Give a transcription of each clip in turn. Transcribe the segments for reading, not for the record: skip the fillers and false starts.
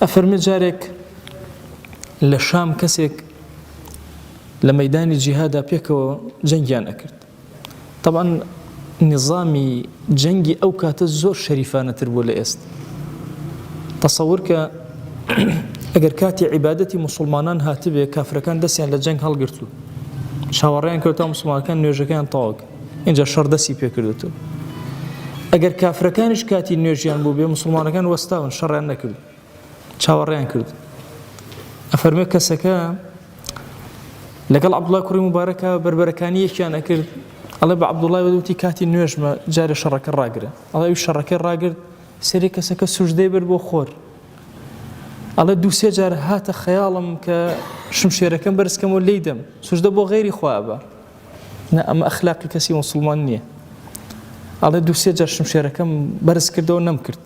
ئەفەرمێ جارێک لە شام کەسێک لە مەیدانی جیهادا پێکەوە جەنگیان ئەکرد. طبعاً نظامی جەنگی ئەو کاتە زۆر شەریفانەتر بوو لە ئێستا. تەسەوور کە ئەگەر کاتی عیبادەتی موسڵمانان هاتبێ کافرەکان دەستیان لە جەنگ هەڵگرتووە، چاوەڕێیان کردووە موسڵمانەکان نوێژەکەیان تەواو کرد، اینجا شەڕ دەستی پێکردووە. ئەگەر کافرەکانیش کاتی نوێژیان بوو بێ موسڵمانەکان وەستاون شەڕیان نەکرد، چاوەڕێیان کرد. ئەفەرمێ کەسەکە لەگەڵ عەبدوڵای کوڕی موبارەکە بربەرەکانی یەکیان ئەکرد، ئەڵێ بە عەبدوڵای وەدوتی کاتی نوێژمە جارێ شەڕەکە ڕاگرە. ئەڵێ ئەوی شەڕەکەی ڕاگرت، سێرێ کەسەکە سوژدەی برد بۆ خۆر. ئەڵێ دوو سێ جار هاتە خەیاڵم کە شمشێرەکەم بەرزکەمەوە لێی دەم، سوژدە بۆ غەیری خوا بە، ئەمە ئەخلاقی کەسی موسڵمان نییە. ئەڵێ دوو سێ جار شمشێرەکەم بەرز کردەوە نەمکرد.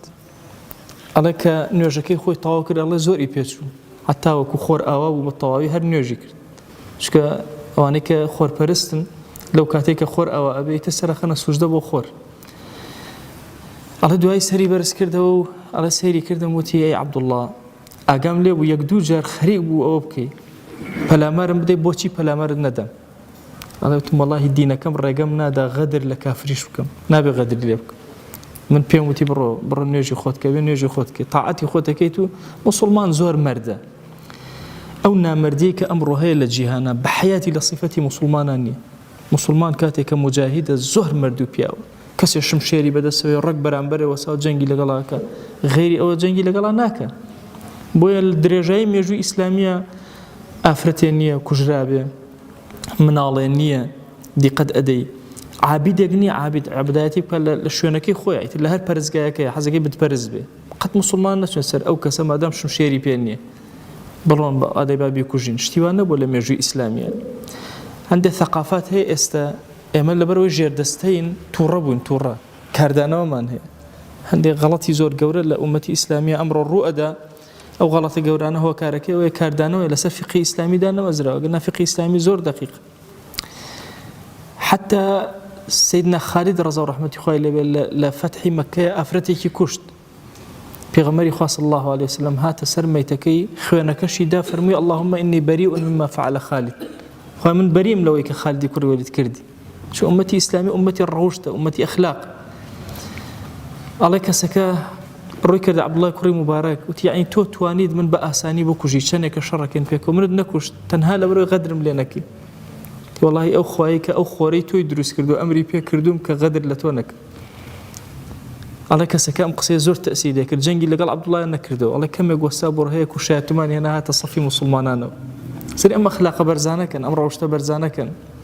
ئەڵێ کە نوێژەکەی خۆی تەواو کرد، ئەڵێ زۆری پێچوو، حتا وەکو خۆر ئاوا بوو بە تەواوی هەر نوێژی کرد. چکە ئەوانەی کە خۆرپەرستن لەو کاتێک کە خۆر ئەوە ئەبێتە سەرخەنە سوژدە بۆ خۆر. ئەڵێ دوای سەری بەرز کردەوە و ئەڵێ سەیری کردم وتی ئەی عەبدوڵڵا ئاگام لێ بوو یەک دوو جار خەریک بوو ئەوە بکەی، پەلامارم بدەی بۆچی پەلامارت نەدەم؟ ئەڵێ وتم وەڵاهی دینەکەم ڕێگەم نادا غەدر لە کافریش بکەم، نابێ غەدر لێ بکەم. من پێم وتی بڕۆ نوێژی خۆت کە بێ نوێژی خۆت کە تاعەتی خۆت دەکەیت و موسڵمان زۆر مەردە. ئەو نامەردیی کە ئەمڕۆ هەیە لە جیهانە بە حەیاتی لە صیفەتی موسڵمانان نییە. موسڵمان کاتێک کە موجاهیدە زۆر مرد و پیاوە، کەسێ شمشێری بەدەستەوەی ڕەک بەرامبەرەوە ساو جەنگی لەگەڵاکە، غێری ئەوە جەنگی لەگەڵا ناکە. بۆیە درێژایی مێژووی ئیسلامیە ئافرەتێ نییە کوژرابێ، مناڵێ نییە دیقەت ئەدەی، عابیدێک نییە عابدایەتی بکە لە شوێنەکەی خۆی، ئیتر لە هەر پەرزگایەکەی حەزەکەی بتپەرز بێ. قەت موسڵمان نەچێت سەر ئەو کەسە مادام شمشێری پێ نییە بڵۆن بە ئادەی با بیکوژین. شتیوان نەبوو لە مێژووی ئیسلامیە. هەندێک ثەقافات هەیە ئێستا ئێمە لەبەرەوەی ژێردەستەین تووڕە بووین، تووڕە کاردانەوەمان هەیە. هەندێک غەڵەتی زۆر گەورە لە ئومەتی ئیسلامیە ئەمڕۆ ڕوئەدا. ئەو غەڵەتە گەورانە هۆکارەکەی ئەوەیە کاردانەوەی لەسەر فقهی ئیسلامیدا نەوەزراوە، گەنا فقهی ئیسلامی زۆر دەقیق. حتا سیدنا خالد ڕەزا و ڕەحمەتی خوای لێبێ لە فەتحی مەککە ئافرەتێکی کوشت. پێغەمبەری خوا صلی الله عليه وسلم هاتە سەر مەیتەکەی خوێنەکەشی دا فەرمووی اللهم إني بريء مما فعل خالد. خوا من بەریم لەوەی کە خالدی کوڕی وەلید کردی. چون ئومەتی ئیسلامی ئومەتی ڕەوشتە، ئومەتی ئەخلاق. ئەڵێ کەسەکە ڕووی کردە عەبدوڵای کوڕی موبارەک وتی یعنی تۆ توانیت من بە ئاسانی بکوژی، چەندێکە شەڕەکەین پێکەوە منت نەکوشت تەنها لەبەرەوەی غەدرم لێ نەکەی. وەڵاهی ئەو خوایی کە ئەو خۆرەی تۆی دروست کردو ئەمری پێ کردووم کە غەدر لە تۆ نەکرد. ئەڵێ کەسەکە ئەم قسەیە زۆر تەئسیری کرد، جەنگی لەگەڵ عەبدوڵای نەکردەوە. ئەڵێ کەمێک وەستا بۆ هەیە کوشایەتمان هێنا هاتە سەفی موسڵمانانەوە. سەری ئەم ئەخلاقە بەرزانەکەن، ئەم ڕەوشتە بەرزانەکەن.